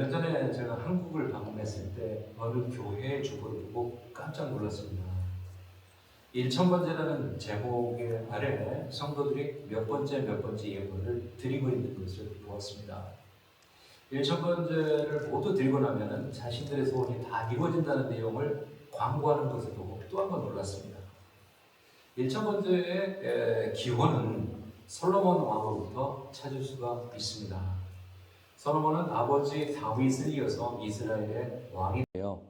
예전에 제가 한국을 방문했을 때 어느 교회의 주보를 보고 깜짝 놀랐습니다. 1000번째라는 제목의 아래 성도들이 몇 번째 예물을 드리고 있는 것을 보았습니다. 1000번째를 모두 드리고 나면 자신들의 소원이 다 이루어진다는 내용을 광고하는 것을 보고 또 한 번 놀랐습니다. 1000번째의 기원은 솔로몬 왕으로부터 찾을 수가 있습니다. 솔로몬은 아버지 다윗을 이어서 이스라엘의 왕이 되어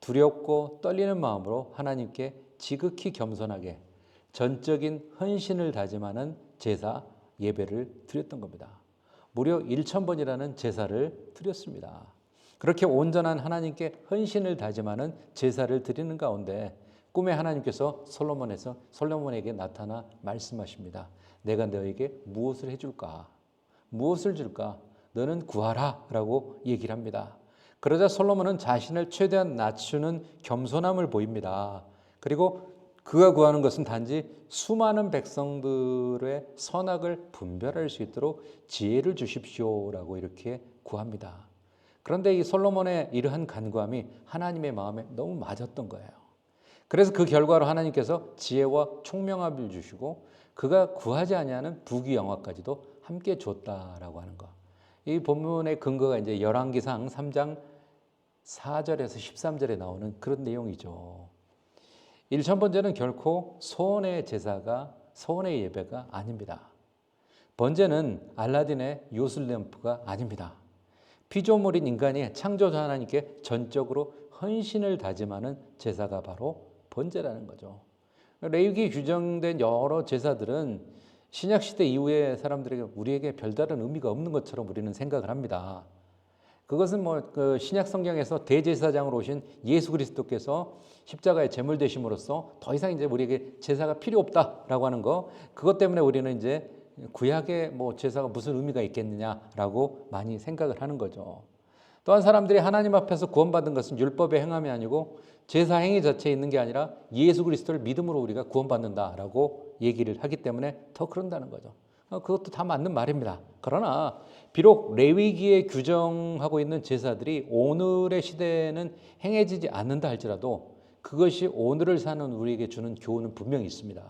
두렵고 떨리는 마음으로 하나님께 지극히 겸손하게 전적인 헌신을 다짐하는 제사 예배를 드렸던 겁니다. 무려 1000번이라는 제사를 드렸습니다. 그렇게 온전한 하나님께 헌신을 다짐하는 제사를 드리는 가운데 꿈에 하나님께서 솔로몬에게 나타나 말씀하십니다. 내가 너에게 무엇을 해줄까? 무엇을 줄까? 너는 구하라 라고 얘기를 합니다. 그러자 솔로몬은 자신을 최대한 낮추는 겸손함을 보입니다. 그리고 그가 구하는 것은 단지 수많은 백성들의 선악을 분별할 수 있도록 지혜를 주십시오라고 이렇게 구합니다. 그런데 이 솔로몬의 이러한 간구함이 하나님의 마음에 너무 맞았던 거예요. 그래서 그 결과로 하나님께서 지혜와 총명함을 주시고 그가 구하지 아니하는 부귀영화까지도 함께 줬다라고 하는 것. 이 본문의 근거가 이제 열왕기상 3장 4절에서 13절에 나오는 그런 내용이죠. 1000번째는 결코 소원의 제사가 소원의 예배가 아닙니다. 번제는 알라딘의 요술램프가 아닙니다. 피조물인 인간이 창조자 하나님께 전적으로 헌신을 다짐하는 제사가 바로 번제라는 거죠. 레위기에 규정된 여러 제사들은 신약시대 이후에 사람들에게 우리에게 별다른 의미가 없는 것처럼 우리는 생각을 합니다. 그것은 그 신약 성경에서 대제사장으로 오신 예수 그리스도께서 십자가의 제물 되심으로써 더 이상 이제 우리에게 제사가 필요 없다라고 하는 거, 그것 때문에 우리는 이제 구약의 제사가 무슨 의미가 있겠느냐라고 많이 생각을 하는 거죠. 또한 사람들이 하나님 앞에서 구원받은 것은 율법의 행함이 아니고 제사 행위 자체에 있는 게 아니라 예수 그리스도를 믿음으로 우리가 구원받는다라고 얘기를 하기 때문에 더 그런다는 거죠. 그것도 다 맞는 말입니다. 그러나 비록 레위기에 규정하고 있는 제사들이 오늘의 시대에는 행해지지 않는다 할지라도 그것이 오늘을 사는 우리에게 주는 교훈은 분명히 있습니다.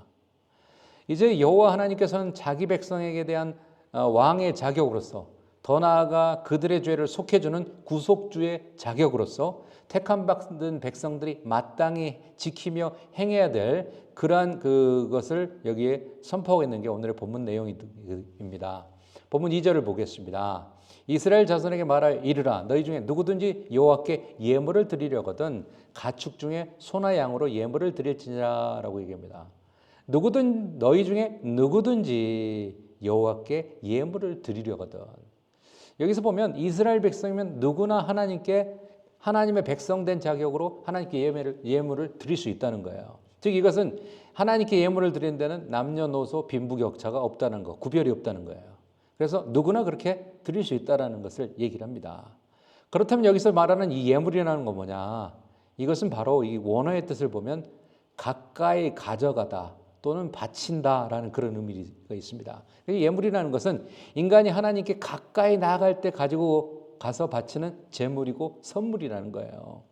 이제 여호와 하나님께서는 자기 백성에게 대한 왕의 자격으로서, 더 나아가 그들의 죄를 속해주는 구속주의 자격으로서 택함 받은 백성들이 마땅히 지키며 행해야 될 그러한 그것을 여기에 선포하고 있는 게 오늘의 본문 내용입니다. 본문 2절을 보겠습니다. 이스라엘 자손에게 말하여 이르라. 너희 중에 누구든지 여호와께 예물을 드리려거든 가축 중에 소나 양으로 예물을 드릴지니라 라고 얘기합니다. 너희 중에 누구든지 여호와께 예물을 드리려거든. 여기서 보면 이스라엘 백성이면 누구나 하나님의 백성된 자격으로 하나님께 예물을 드릴 수 있다는 거예요. 즉 이것은 하나님께 예물을 드리는 데는 남녀노소 빈부격차가 없다는 거, 구별이 없다는 거예요. 그래서 누구나 그렇게 드릴 수 있다는 것을 얘기를 합니다. 그렇다면 여기서 말하는 이 예물이라는 건 뭐냐? 이것은 바로 이 원어의 뜻을 보면 가까이 가져가다 또는 바친다라는 그런 의미가 있습니다. 예물이라는 것은 인간이 하나님께 가까이 나아갈 때 가지고 가서 바치는 제물이고 선물이라는 거예요.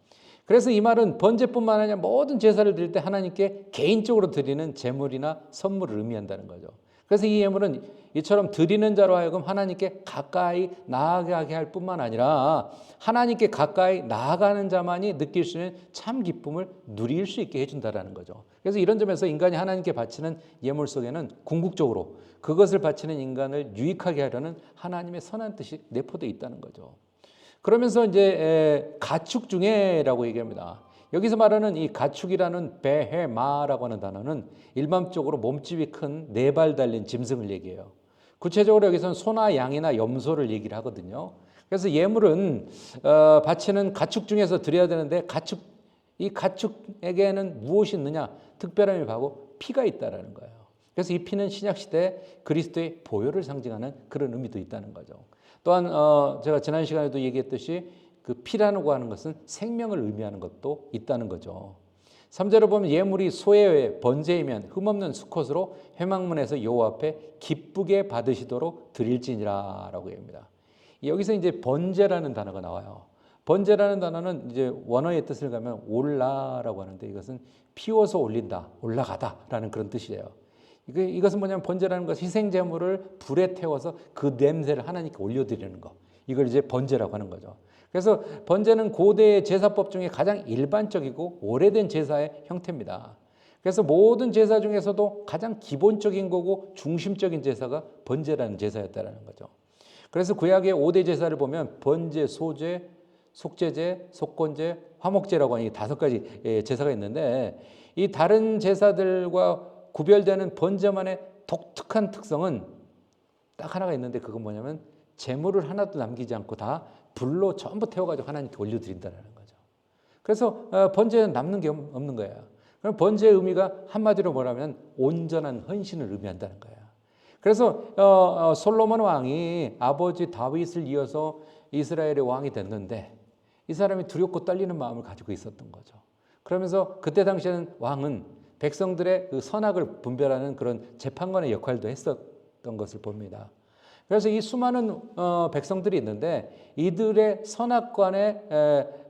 그래서 이 말은 번제뿐만 아니라 모든 제사를 드릴 때 하나님께 개인적으로 드리는 제물이나 선물을 의미한다는 거죠. 그래서 이 예물은 이처럼 드리는 자로 하여금 하나님께 가까이 나아가게 할 뿐만 아니라 하나님께 가까이 나아가는 자만이 느낄 수 있는 참 기쁨을 누릴 수 있게 해준다는 거죠. 그래서 이런 점에서 인간이 하나님께 바치는 예물 속에는 궁극적으로 그것을 바치는 인간을 유익하게 하려는 하나님의 선한 뜻이 내포되어 있다는 거죠. 그러면서 이제 가축 중에라고 얘기합니다. 여기서 말하는 이 가축이라는 베헤마라고 하는 단어는 일반적으로 몸집이 큰 4발 달린 짐승을 얘기해요. 구체적으로 여기서는 소나 양이나 염소를 얘기를 하거든요. 그래서 예물은 바치는 가축 중에서 드려야 되는데 이 가축에게는 무엇이 있느냐? 특별함이 바로 피가 있다라는 거예요. 그래서 이 피는 신약시대 그리스도의 보혈을 상징하는 그런 의미도 있다는 거죠. 또한 제가 지난 시간에도 얘기했듯이 그 피라고 하는 것은 생명을 의미하는 것도 있다는 거죠. 3절을 보면 예물이 소의 번제이면 흠없는 수컷으로 회막문에서 여호와 앞에 기쁘게 받으시도록 드릴지니라 라고 합니다. 여기서 이제 번제라는 단어가 나와요. 번제라는 단어는 이제 원어의 뜻을 가면 올라라고 하는데 이것은 피워서 올린다, 올라가다라는 그런 뜻이에요. 이것은 뭐냐면 번제라는 것은 희생 제물을 불에 태워서 그 냄새를 하나님께 올려드리는 거. 이걸 이제 번제라고 하는 거죠. 그래서 번제는 고대 제사법 중에 가장 일반적이고 오래된 제사의 형태입니다. 그래서 모든 제사 중에서도 가장 기본적인 거고 중심적인 제사가 번제라는 제사였다는 거죠. 그래서 구약의 5대 제사를 보면 번제, 소제, 속죄제, 속건제, 화목제라고 하는 5가지 제사가 있는데 이 다른 제사들과 구별되는 번제만의 독특한 특성은 딱 하나가 있는데 그건 뭐냐면 제물을 하나도 남기지 않고 다 불로 전부 태워가지고 하나님께 올려드린다는 거죠. 그래서 번제는 남는 게 없는 거예요. 그럼 번제의 의미가 한마디로 뭐라면 온전한 헌신을 의미한다는 거예요. 그래서 솔로몬 왕이 아버지 다윗을 이어서 이스라엘의 왕이 됐는데 이 사람이 두렵고 떨리는 마음을 가지고 있었던 거죠. 그러면서 그때 당시에는 왕은 백성들의 그 선악을 분별하는 그런 재판관의 역할도 했었던 것을 봅니다. 그래서 이 수많은 백성들이 있는데 이들의 선악관의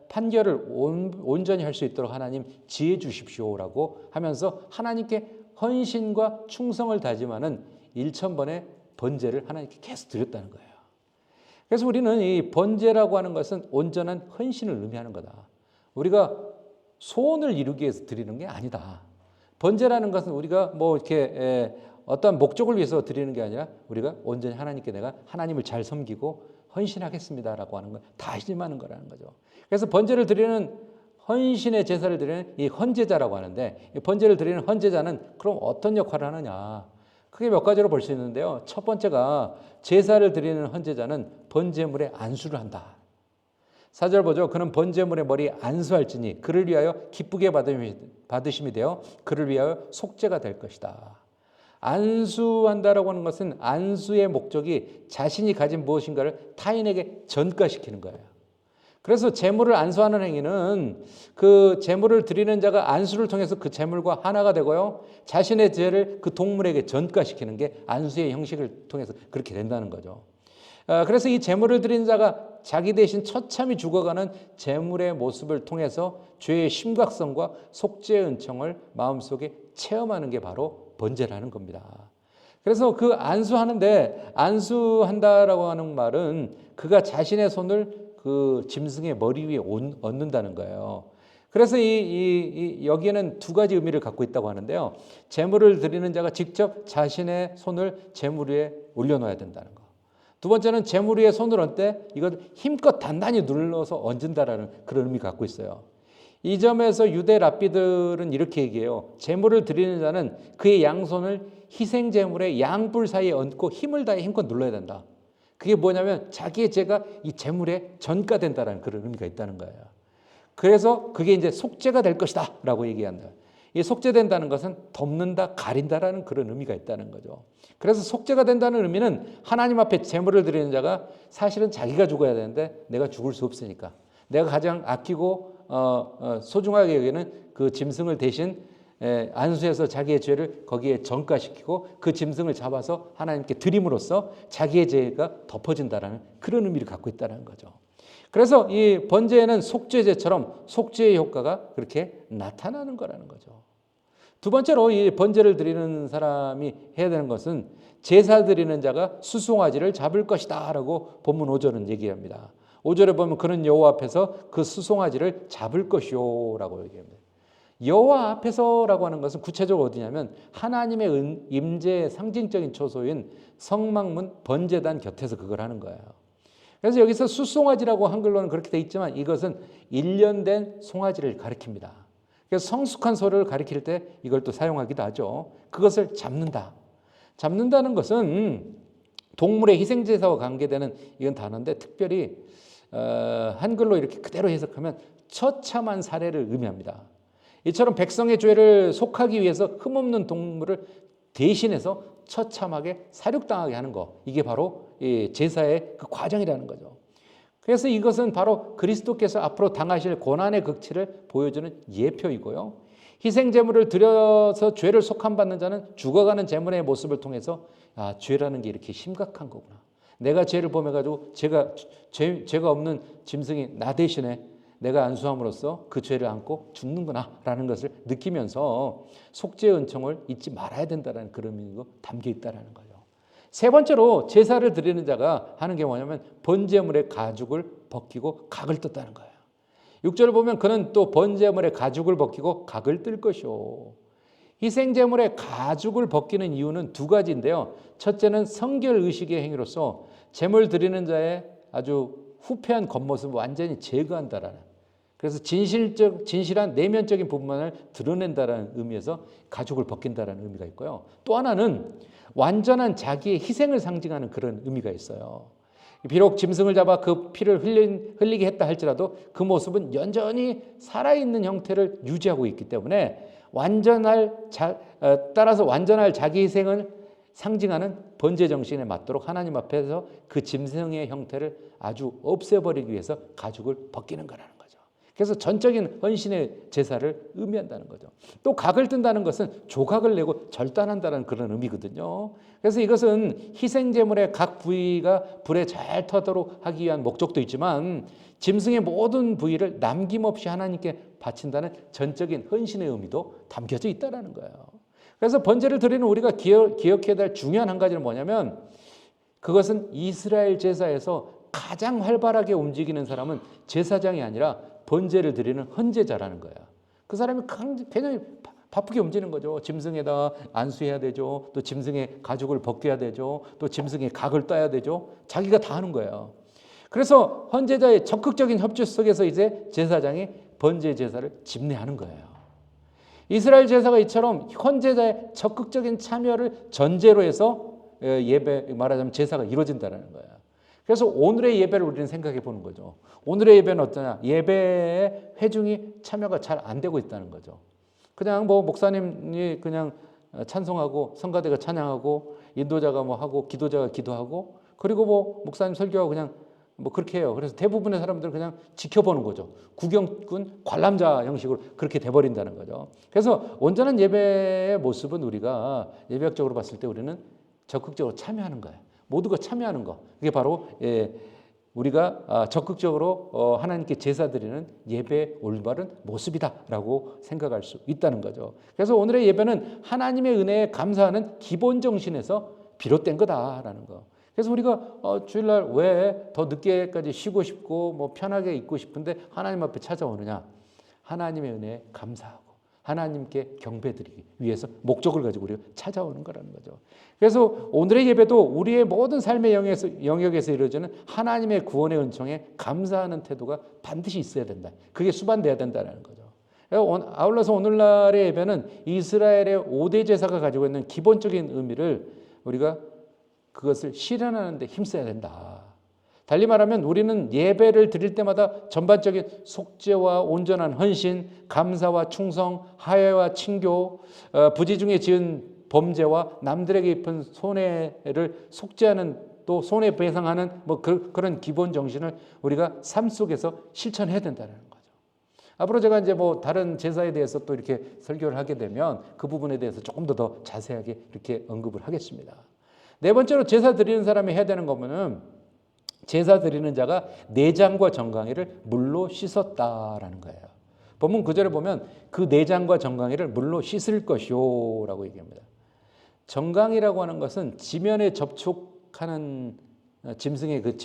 판결을 온전히 할 수 있도록 하나님 지혜 주십시오라고 하면서 하나님께 헌신과 충성을 다짐하는 1000번의 번제를 하나님께 계속 드렸다는 거예요. 그래서 우리는 이 번제라고 하는 것은 온전한 헌신을 의미하는 거다. 우리가 소원을 이루기 위해서 드리는 게 아니다. 번제라는 것은 우리가 뭐 이렇게 어떤 목적을 위해서 드리는 게 아니라 우리가 온전히 하나님께 내가 하나님을 잘 섬기고 헌신하겠습니다라고 하는 걸 다짐하는 거라는 거죠. 그래서 번제를 드리는 헌신의 제사를 드리는 이 헌제자라고 하는데 이 번제를 드리는 헌제자는 그럼 어떤 역할을 하느냐? 크게 몇 가지로 볼 수 있는데요. 첫 번째가 제사를 드리는 헌제자는 번제물에 안수를 한다. 4절 보죠. 그는 번제물의 머리에 안수할지니 그를 위하여 기쁘게 받으심이 되어 그를 위하여 속죄가 될 것이다. 안수한다라고 하는 것은 안수의 목적이 자신이 가진 무엇인가를 타인에게 전가시키는 거예요. 그래서 제물을 안수하는 행위는 그 제물을 드리는 자가 안수를 통해서 그 제물과 하나가 되고요. 자신의 죄를 그 동물에게 전가시키는 게 안수의 형식을 통해서 그렇게 된다는 거죠. 그래서 이 제물을 드리는 자가 자기 대신 처참히 죽어가는 제물의 모습을 통해서 죄의 심각성과 속죄의 은총을 마음속에 체험하는 게 바로 번제라는 겁니다. 그래서 그 안수하는데 안수한다라고 하는 말은 그가 자신의 손을 그 짐승의 머리 위에 얹는다는 거예요. 그래서 여기에는 2가지 의미를 갖고 있다고 하는데요. 제물을 드리는 자가 직접 자신의 손을 제물 위에 올려놓아야 된다는 거. 두 번째는 제물 위에 손을 얹을 때 이걸 힘껏 단단히 눌러서 얹는다라는 그런 의미를 갖고 있어요. 이 점에서 유대 랍비들은 이렇게 얘기해요. 제물을 드리는 자는 그의 양손을 희생 제물의 양뿔 사이에 얹고 힘을 다해 힘껏 눌러야 된다. 그게 뭐냐면 자기의 죄가 이 제물에 전가된다라는 그런 의미가 있다는 거예요. 그래서 그게 이제 속죄가 될 것이다 라고 얘기한다. 이 속죄된다는 것은 덮는다, 가린다라는 그런 의미가 있다는 거죠. 그래서 속죄가 된다는 의미는 하나님 앞에 제물을 드리는 자가 사실은 자기가 죽어야 되는데 내가 죽을 수 없으니까 내가 가장 아끼고 소중하게 여기는 그 짐승을 대신 안수해서 자기의 죄를 거기에 전가시키고 그 짐승을 잡아서 하나님께 드림으로써 자기의 죄가 덮어진다라는 그런 의미를 갖고 있다는 거죠. 그래서 이 번제에는 속죄제처럼 속죄의 효과가 그렇게 나타나는 거라는 거죠. 두 번째로 이 번제를 드리는 사람이 해야 되는 것은 제사 드리는 자가 수송아지를 잡을 것이다 라고 본문 5절은 얘기합니다. 5절에 보면 그는 여호와 앞에서 그 수송아지를 잡을 것이요 라고 얘기합니다. 여호와 앞에서라고 하는 것은 구체적으로 어디냐면 하나님의 임재의 상징적인 초소인 성막문 번제단 곁에서 그걸 하는 거예요. 그래서 여기서 수송아지라고 한글로는 그렇게 돼 있지만 이것은 1년 된 송아지를 가리킵니다. 그래서 성숙한 소를 가리킬 때 이걸 또 사용하기도 하죠. 그것을 잡는다. 잡는다는 것은 동물의 희생제사와 관계되는 이건 단어인데 특별히 한글로 이렇게 그대로 해석하면 처참한 사례를 의미합니다. 이처럼 백성의 죄를 속하기 위해서 흠없는 동물을 대신해서 처참하게 사륙당하게 하는 거, 이게 바로 제사의 그 과정이라는 거죠. 그래서 이것은 바로 그리스도께서 앞으로 당하실 고난의 극치를 보여주는 예표이고요. 희생제물을 드려서 죄를 속함받는 자는 죽어가는 제물의 모습을 통해서 죄라는 게 이렇게 심각한 거구나. 내가 죄를 범해가지고 죄가 없는 짐승이 나 대신에 내가 안수함으로써 그 죄를 안고 죽는구나라는 것을 느끼면서 속죄의 은총을 잊지 말아야 된다는 그런 의미가 담겨 있다는 거죠. 세 번째로 제사를 드리는 자가 하는 게 뭐냐면 번제물의 가죽을 벗기고 각을 떴다는 거예요. 6절을 보면 그는 또 번제물의 가죽을 벗기고 각을 뜰 것이요. 희생제물의 가죽을 벗기는 이유는 두 가지인데요. 첫째는 성결 의식의 행위로서 제물 드리는 자의 아주 후패한 겉모습을 완전히 제거한다라는, 그래서 진실한 내면적인 부분만을 드러낸다라는 의미에서 가죽을 벗긴다라는 의미가 있고요. 또 하나는 완전한 자기의 희생을 상징하는 그런 의미가 있어요. 비록 짐승을 잡아 그 피를 흘리게 했다 할지라도 그 모습은 여전히 살아있는 형태를 유지하고 있기 때문에 따라서 완전할 자기 희생을 상징하는 번제 정신에 맞도록 하나님 앞에서 그 짐승의 형태를 아주 없애버리기 위해서 가죽을 벗기는 거라는 거죠. 그래서 전적인 헌신의 제사를 의미한다는 거죠. 또 각을 뜬다는 것은 조각을 내고 절단한다는 그런 의미거든요. 그래서 이것은 희생제물의 각 부위가 불에 잘 타도록 하기 위한 목적도 있지만 짐승의 모든 부위를 남김없이 하나님께 바친다는 전적인 헌신의 의미도 담겨져 있다는 거예요. 그래서 번제를 드리는 우리가 기억해야 될 중요한 한 가지는 뭐냐면 그것은 이스라엘 제사에서 가장 활발하게 움직이는 사람은 제사장이 아니라 번제를 드리는 헌제자라는 거예요. 그 사람이 굉장히 바쁘게 움직이는 거죠. 짐승에다 안수해야 되죠. 또 짐승의 가죽을 벗겨야 되죠. 또 짐승의 각을 따야 되죠. 자기가 다 하는 거예요. 그래서 헌제자의 적극적인 협조 속에서 이제 제사장이 번제 제사를 집례하는 거예요. 이스라엘 제사가 이처럼 헌제자의 적극적인 참여를 전제로 해서 말하자면 제사가 이루어진다는 거예요. 그래서 오늘의 예배를 우리는 생각해 보는 거죠. 오늘의 예배는 어떠냐? 예배의 회중이 참여가 잘 안 되고 있다는 거죠. 그냥 목사님이 그냥 찬송하고 성가대가 찬양하고 인도자가 하고 기도자가 기도하고 그리고 목사님 설교하고 그냥 그렇게 해요. 그래서 대부분의 사람들은 그냥 지켜보는 거죠. 구경꾼, 관람자 형식으로 그렇게 돼버린다는 거죠. 그래서 온전한 예배의 모습은 우리가 예배학적으로 봤을 때 우리는 적극적으로 참여하는 거예요. 모두가 참여하는 거. 그게 바로 우리가 적극적으로 하나님께 제사 드리는 예배의 올바른 모습이다라고 생각할 수 있다는 거죠. 그래서 오늘의 예배는 하나님의 은혜에 감사하는 기본 정신에서 비롯된 거다라는 거. 그래서 우리가 주일날 왜 더 늦게까지 쉬고 싶고 편하게 있고 싶은데 하나님 앞에 찾아오느냐? 하나님의 은혜에 감사하고 하나님께 경배드리기 위해서 목적을 가지고 우리가 찾아오는 거라는 거죠. 그래서 오늘의 예배도 우리의 모든 삶의 영역에서 이루어지는 하나님의 구원의 은총에 감사하는 태도가 반드시 있어야 된다. 그게 수반돼야 된다는 거죠. 아울러서 오늘날의 예배는 이스라엘의 5대 제사가 가지고 있는 기본적인 의미를 우리가 그것을 실현하는 데 힘써야 된다. 달리 말하면 우리는 예배를 드릴 때마다 전반적인 속죄와 온전한 헌신, 감사와 충성, 화해와 친교, 부지 중에 지은 범죄와 남들에게 입은 손해를 속죄하는 또 손해배상하는 그런 기본 정신을 우리가 삶 속에서 실천해야 된다는 거죠. 앞으로 제가 이제 다른 제사에 대해서 또 이렇게 설교를 하게 되면 그 부분에 대해서 조금 더 자세하게 이렇게 언급을 하겠습니다. 네 번째로 제사 드리는 사람이 해야 되는 거면은 제사 드리는 자가 내장과 정강이를 물로 씻었다라는 거예요. 본문 9절에 보면 그 내장과 정강이를 물로 씻을 것이요 라고 얘기합니다. 정강이라고 하는 것은 지면에 접촉하는 짐승의 그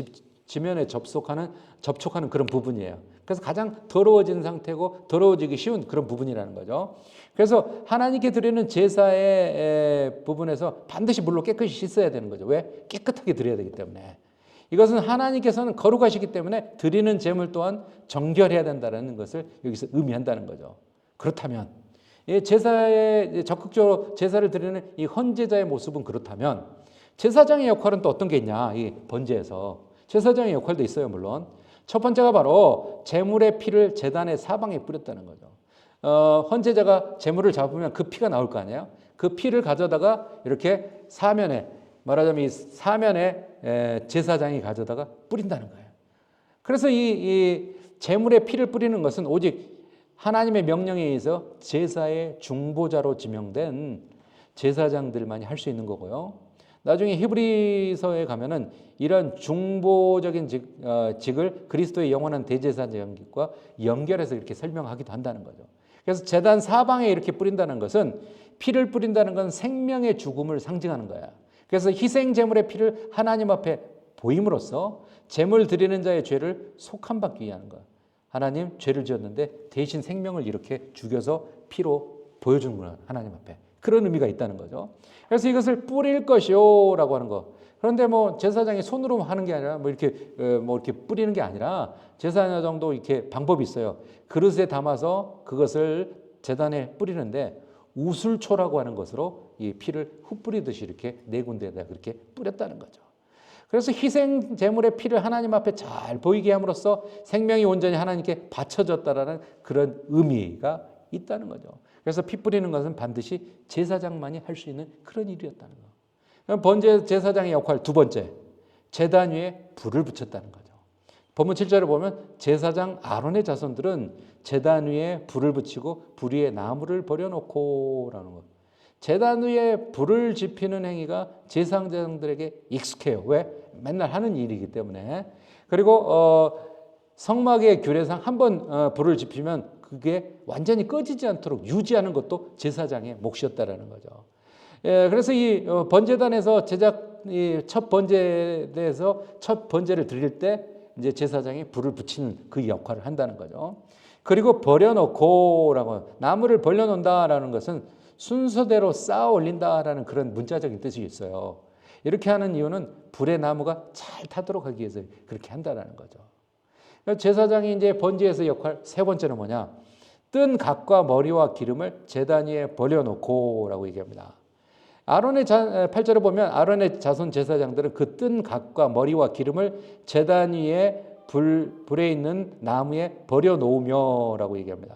지면에 접촉하는 그런 부분이에요. 그래서 가장 더러워진 상태고 더러워지기 쉬운 그런 부분이라는 거죠. 그래서 하나님께 드리는 제사의 부분에서 반드시 물로 깨끗이 씻어야 되는 거죠. 왜? 깨끗하게 드려야 되기 때문에. 이것은 하나님께서는 거룩하시기 때문에 드리는 제물 또한 정결해야 된다는 것을 여기서 의미한다는 거죠. 그렇다면 제사에 적극적으로 제사를 드리는 이 헌제자의 모습은 그렇다면 제사장의 역할은 또 어떤 게 있냐? 이 번제에서 제사장의 역할도 있어요. 물론 첫 번째가 바로 제물의 피를 제단의 사방에 뿌렸다는 거죠. 헌제자가 제물을 잡으면 그 피가 나올 거 아니에요? 그 피를 가져다가 이렇게 사면에 말하자면 이 사면에 제사장이 가져다가 뿌린다는 거예요. 그래서 이 제물의 피를 뿌리는 것은 오직 하나님의 명령에 의해서 제사의 중보자로 지명된 제사장들만이 할 수 있는 거고요. 나중에 히브리서에 가면은 이런 중보적인 직을 그리스도의 영원한 대제사장직과 연결해서 이렇게 설명하기도 한다는 거죠. 그래서 제단 사방에 이렇게 뿌린다는 것은 피를 뿌린다는 건 생명의 죽음을 상징하는 거야. 그래서 희생 제물의 피를 하나님 앞에 보임으로써 제물 드리는 자의 죄를 속함받기 위한 거야. 하나님 죄를 지었는데 대신 생명을 이렇게 죽여서 피로 보여주는구나, 하나님 앞에. 그런 의미가 있다는 거죠. 그래서 이것을 뿌릴 것이요 라고 하는 거. 그런데 뭐 제사장이 손으로 하는 게 아니라 뭐 이렇게 뿌리는 게 아니라 제사장도 이렇게 방법이 있어요. 그릇에 담아서 그것을 제단에 뿌리는데 우슬초라고 하는 것으로 이 피를 흩뿌리듯이 이렇게 네 군데에다 그렇게 뿌렸다는 거죠. 그래서 희생 제물의 피를 하나님 앞에 잘 보이게 함으로써 생명이 온전히 하나님께 바쳐졌다라는 그런 의미가 있다는 거죠. 그래서 피 뿌리는 것은 반드시 제사장만이 할 수 있는 그런 일이었다는 거. 그럼 번제 제사장의 역할 두 번째, 제단 위에 불을 붙였다는 거죠. 본문 7절에 보면 제사장 아론의 자손들은 제단 위에 불을 붙이고 불 위에 나무를 버려놓고라는 거. 제단 위에 불을 지피는 행위가 제사장들에게 익숙해요. 왜? 맨날 하는 일이기 때문에. 그리고 성막의 규례상 한번 불을 지피면 그게 완전히 꺼지지 않도록 유지하는 것도 제사장의 몫이었다라는 거죠. 예, 그래서 이 번제단에서 첫 번제에 대해서 첫 번제를 드릴 때 이제 제사장이 불을 붙이는 그 역할을 한다는 거죠. 그리고 버려놓고라고, 나무를 벌려놓는다라는 것은 순서대로 쌓아 올린다라는 그런 문자적인 뜻이 있어요. 이렇게 하는 이유는 불의 나무가 잘 타도록 하기 위해서 그렇게 한다라는 거죠. 제사장이 이제 번제에서 역할 세 번째는 뭐냐? 뜬 각과 머리와 기름을 제단 위에 버려놓고라고 얘기합니다. 아론의 8절에 보면 아론의 자손 제사장들은 그 뜬 각과 머리와 기름을 제단 위에 불에 있는 나무에 버려놓으며라고 얘기합니다.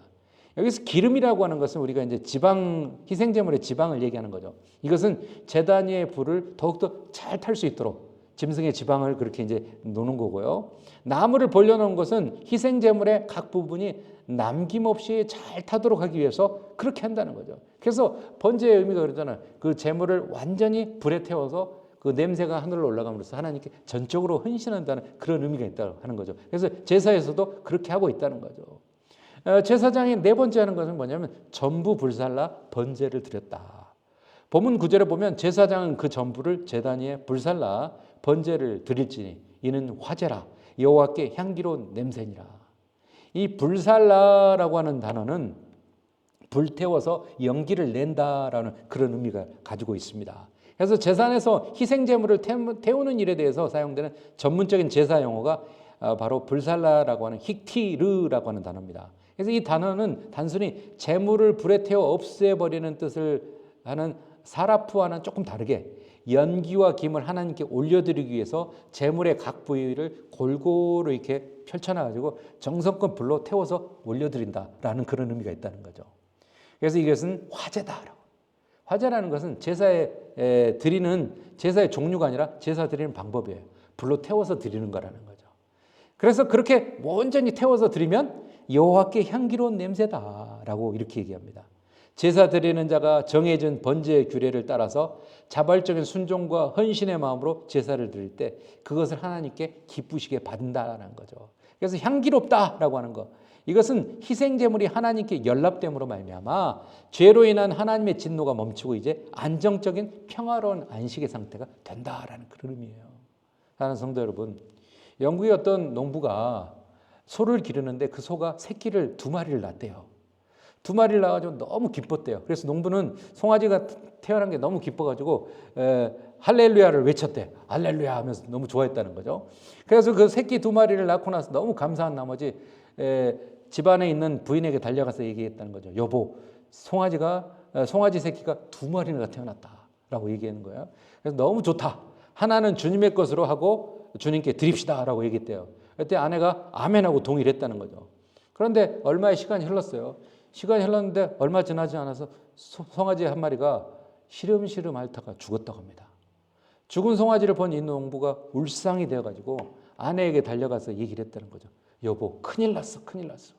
여기서 기름이라고 하는 것은 우리가 이제 지방, 희생제물의 지방을 얘기하는 거죠. 이것은 제단 위의 불을 더욱더 잘 탈 수 있도록 짐승의 지방을 그렇게 이제 놓는 거고요. 나무를 벌려놓은 것은 희생제물의 각 부분이 남김없이 잘 타도록 하기 위해서 그렇게 한다는 거죠. 그래서 번제의 의미가 그러잖아요. 그 제물을 완전히 불에 태워서 그 냄새가 하늘로 올라감으로써 하나님께 전적으로 헌신한다는 그런 의미가 있다고 하는 거죠. 그래서 제사에서도 그렇게 하고 있다는 거죠. 제사장이 네 번째 하는 것은 뭐냐면 전부 불살라 번제를 드렸다. 본문 9절에 보면 제사장은 그 전부를 제단 위에 불살라 번제를 드릴지니 이는 화제라 여호와께 향기로운 냄새니라. 이 불살라라고 하는 단어는 불태워서 연기를 낸다라는 그런 의미가 가지고 있습니다. 그래서 제산에서 희생제물을 태우는 일에 대해서 사용되는 전문적인 제사 용어가 바로 불살라라고 하는 힉티르라고 하는 단어입니다. 그래서 이 단어는 단순히 제물을 불에 태워 없애버리는 뜻을 하는 사라프와는 조금 다르게 연기와 김을 하나님께 올려드리기 위해서 제물의 각 부위를 골고루 이렇게 펼쳐놔가지고 정성껏 불로 태워서 올려드린다라는 그런 의미가 있다는 거죠. 그래서 이것은 화제다라고. 화제라는 것은 제사에 드리는 제사의 종류가 아니라 제사 드리는 방법이에요. 불로 태워서 드리는 거라는 거죠. 그래서 그렇게 온전히 태워서 드리면 여호와께 향기로운 냄새다라고 이렇게 얘기합니다. 제사 드리는 자가 정해진 번제의 규례를 따라서 자발적인 순종과 헌신의 마음으로 제사를 드릴 때 그것을 하나님께 기쁘시게 받는다는 거죠. 그래서 향기롭다라고 하는 거. 이것은 희생제물이 하나님께 연락됨으로 말미암아 죄로 인한 하나님의 진노가 멈추고 이제 안정적인 평화로운 안식의 상태가 된다라는 그런 의미예요. 사랑하는 성도 여러분, 영국의 어떤 농부가 소를 기르는데 그 소가 새끼를 2마리를 낳았대요. 2마리를 낳아가지고 너무 기뻤대요. 그래서 농부는 송아지가 태어난 게 너무 기뻐가지고 할렐루야를 외쳤대. 할렐루야 하면서 너무 좋아했다는 거죠. 그래서 그 새끼 2마리를 낳고 나서 너무 감사한 나머지 집안에 있는 부인에게 달려가서 얘기했다는 거죠. 여보, 송아지 새끼가 2마리나 태어났다라고 얘기하는 거예요. 그래서 너무 좋다. 하나는 주님의 것으로 하고 주님께 드립시다라고 얘기했대요. 그때 아내가 아멘하고 동의를 했다는 거죠. 그런데 얼마의 시간이 흘렀어요. 시간이 흘렀는데 얼마 지나지 않아서 송아지 한 마리가 시름시름 앓다가 죽었다고 합니다. 죽은 송아지를 본 이 농부가 울상이 되어가지고 아내에게 달려가서 얘기를 했다는 거죠. 여보, 큰일 났어, 큰일 났어.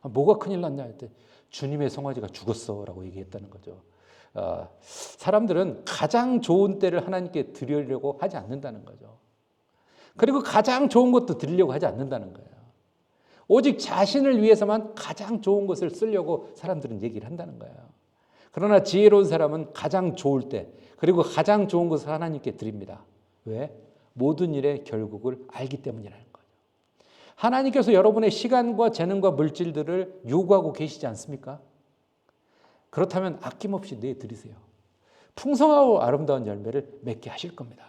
뭐가 큰일 났냐 할 때 주님의 송아지가 죽었어 라고 얘기했다는 거죠. 사람들은 가장 좋은 때를 하나님께 드리려고 하지 않는다는 거죠. 그리고 가장 좋은 것도 드리려고 하지 않는다는 거예요. 오직 자신을 위해서만 가장 좋은 것을 쓰려고 사람들은 얘기를 한다는 거예요. 그러나 지혜로운 사람은 가장 좋을 때 그리고 가장 좋은 것을 하나님께 드립니다. 왜? 모든 일의 결국을 알기 때문이라는 거죠. 하나님께서 여러분의 시간과 재능과 물질들을 요구하고 계시지 않습니까? 그렇다면 아낌없이 내드리세요. 풍성하고 아름다운 열매를 맺게 하실 겁니다.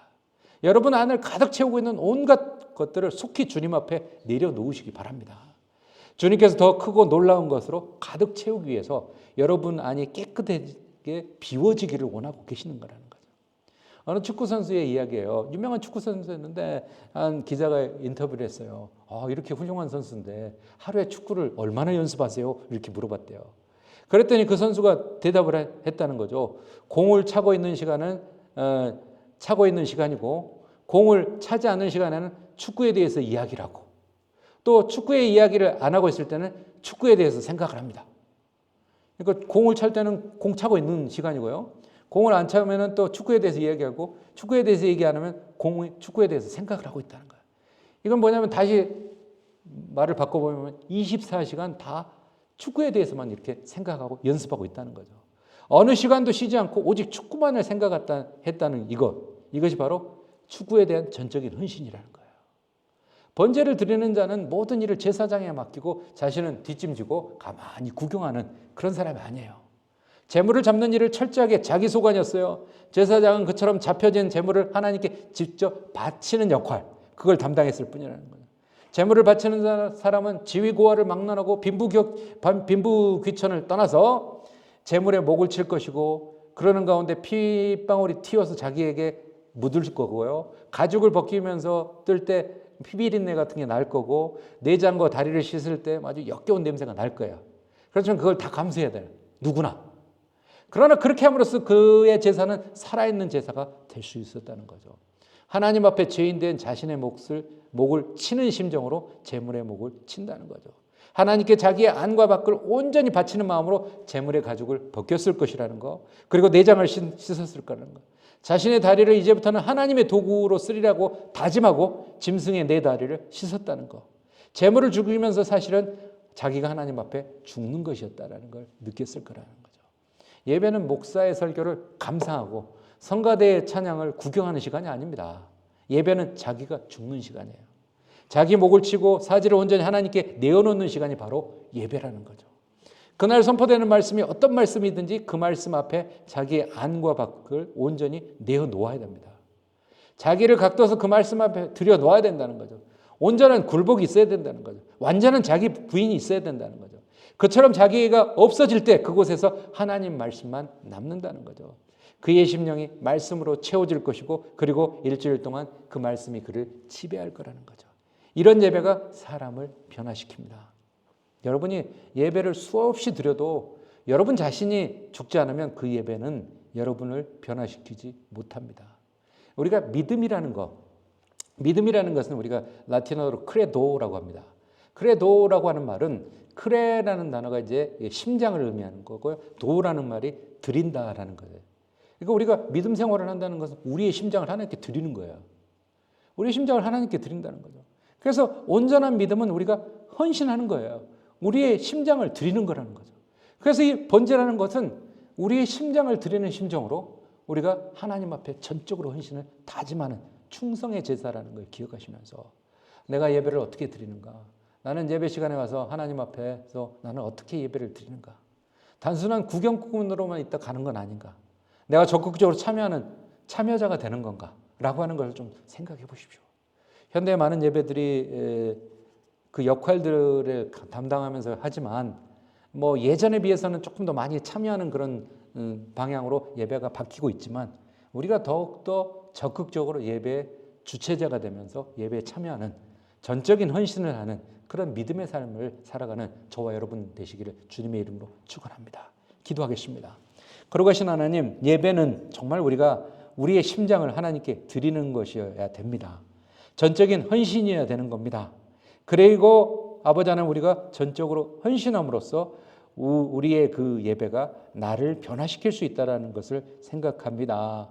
여러분 안을 가득 채우고 있는 온갖 것들을 속히 주님 앞에 내려놓으시기 바랍니다. 주님께서 더 크고 놀라운 것으로 가득 채우기 위해서 여러분 안이 깨끗하게 비워지기를 원하고 계시는 거라는 거죠. 어느 축구 선수의 이야기예요. 유명한 축구 선수였는데 한 기자가 인터뷰를 했어요. 이렇게 훌륭한 선수인데 하루에 축구를 얼마나 연습하세요? 이렇게 물어봤대요. 그랬더니 그 선수가 대답을 했다는 거죠. 공을 차고 있는 시간은 차고 있는 시간이고 공을 차지 않는 시간에는 축구에 대해서 이야기를 하고 또 축구의 이야기를 안 하고 있을 때는 축구에 대해서 생각을 합니다. 그러니까 공을 찰 때는 공 차고 있는 시간이고요. 공을 안 차면 또 축구에 대해서 이야기하고 축구에 대해서 얘기 안 하면 축구에 대해서 생각을 하고 있다는 거예요. 이건 뭐냐면 다시 말을 바꿔보면 24시간 다 축구에 대해서만 이렇게 생각하고 연습하고 있다는 거죠. 어느 시간도 쉬지 않고 오직 축구만을 생각했다는 이것이 바로 축구에 대한 전적인 헌신이라는 거예요. 번제를 드리는 자는 모든 일을 제사장에 맡기고 자신은 뒷짐지고 가만히 구경하는 그런 사람이 아니에요. 재물을 잡는 일을 철저하게 자기 소관이었어요. 제사장은 그처럼 잡혀진 재물을 하나님께 직접 바치는 역할, 그걸 담당했을 뿐이라는 거예요. 재물을 바치는 사람은 지위고하를 막론하고 빈부귀천을 떠나서 재물에 목을 칠 것이고 그러는 가운데 피방울이 튀어서 자기에게 묻을 거고요. 가죽을 벗기면서 뜰 때 피비린내 같은 게 날 거고 내장과 다리를 씻을 때 아주 역겨운 냄새가 날 거예요. 그렇지만 그걸 다 감수해야 돼요. 누구나. 그러나 그렇게 함으로써 그의 제사는 살아있는 제사가 될 수 있었다는 거죠. 하나님 앞에 죄인된 자신의 목을 치는 심정으로 재물의 목을 친다는 거죠. 하나님께 자기의 안과 밖을 온전히 바치는 마음으로 재물의 가죽을 벗겼을 것이라는 거, 그리고 내장을 씻었을 거라는 거. 자신의 다리를 이제부터는 하나님의 도구로 쓰리라고 다짐하고 짐승의 네 다리를 씻었다는 거. 재물을 죽이면서 사실은 자기가 하나님 앞에 죽는 것이었다는 걸 느꼈을 거라는 거죠. 예배는 목사의 설교를 감상하고 성가대의 찬양을 구경하는 시간이 아닙니다. 예배는 자기가 죽는 시간이에요. 자기 목을 치고 사지를 온전히 하나님께 내어놓는 시간이 바로 예배라는 거죠. 그날 선포되는 말씀이 어떤 말씀이든지 그 말씀 앞에 자기의 안과 밖을 온전히 내어놓아야 됩니다. 자기를 각도서 그 말씀 앞에 들여놓아야 된다는 거죠. 온전한 굴복이 있어야 된다는 거죠. 완전한 자기 부인이 있어야 된다는 거죠. 그처럼 자기가 없어질 때 그곳에서 하나님 말씀만 남는다는 거죠. 그의 심령이 말씀으로 채워질 것이고 그리고 일주일 동안 그 말씀이 그를 지배할 거라는 거죠. 이런 예배가 사람을 변화시킵니다. 여러분이 예배를 수없이 드려도 여러분 자신이 죽지 않으면 그 예배는 여러분을 변화시키지 못합니다. 우리가 믿음이라는 것은 우리가 라틴어로 크레도라고 합니다. 크레도라고 하는 말은 크레라는 단어가 이제 심장을 의미하는 거고요. 도라는 말이 드린다라는 거예요. 그러니까 우리가 믿음 생활을 한다는 것은 우리의 심장을 하나님께 드리는 거예요. 우리의 심장을 하나님께 드린다는 거죠. 그래서 온전한 믿음은 우리가 헌신하는 거예요. 우리의 심장을 드리는 거라는 거죠. 그래서 이 번제라는 것은 우리의 심장을 드리는 심정으로 우리가 하나님 앞에 전적으로 헌신을 다짐하는 충성의 제사라는 걸 기억하시면서 내가 예배를 어떻게 드리는가? 나는 예배 시간에 와서 하나님 앞에서 나는 어떻게 예배를 드리는가? 단순한 구경꾼으로만 있다 가는 건 아닌가? 내가 적극적으로 참여하는 참여자가 되는 건가? 라고 하는 걸 좀 생각해 보십시오. 현대의 많은 예배들이 그 역할들을 담당하면서 하지만 뭐 예전에 비해서는 조금 더 많이 참여하는 그런 방향으로 예배가 바뀌고 있지만 우리가 더욱더 적극적으로 예배 주체자가 되면서 예배에 참여하는 전적인 헌신을 하는 그런 믿음의 삶을 살아가는 저와 여러분 되시기를 주님의 이름으로 축원합니다. 기도하겠습니다. 거룩하신 하나님, 예배는 정말 우리가 우리의 심장을 하나님께 드리는 것이어야 됩니다. 전적인 헌신이어야 되는 겁니다. 그리고 아버지 하나님, 우리가 전적으로 헌신함으로써 우리의 그 예배가 나를 변화시킬 수 있다는 것을 생각합니다.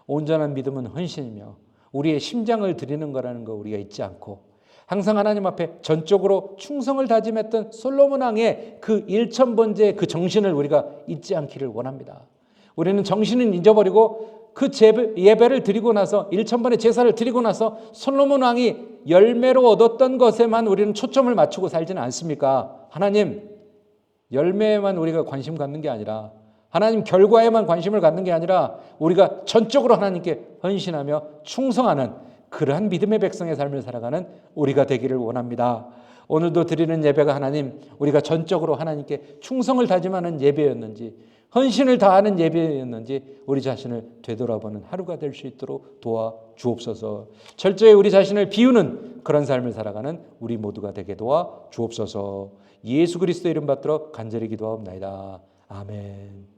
온전한 믿음은 헌신이며 우리의 심장을 드리는 거라는 거 우리가 잊지 않고 항상 하나님 앞에 전적으로 충성을 다짐했던 솔로몬 왕의 그 일천번제의 그 정신을 우리가 잊지 않기를 원합니다. 우리는 정신은 잊어버리고 그 예배를 드리고 나서 일천번의 제사를 드리고 나서 솔로몬 왕이 열매로 얻었던 것에만 우리는 초점을 맞추고 살지는 않습니까? 하나님 열매에만 우리가 관심 갖는 게 아니라 하나님 결과에만 관심을 갖는 게 아니라 우리가 전적으로 하나님께 헌신하며 충성하는 그러한 믿음의 백성의 삶을 살아가는 우리가 되기를 원합니다. 오늘도 드리는 예배가 하나님 우리가 전적으로 하나님께 충성을 다짐하는 예배였는지 헌신을 다하는 예배였는지 우리 자신을 되돌아보는 하루가 될 수 있도록 도와주옵소서. 철저히 우리 자신을 비우는 그런 삶을 살아가는 우리 모두가 되게 도와주옵소서. 예수 그리스도 이름 받들어 간절히 기도하옵나이다. 아멘.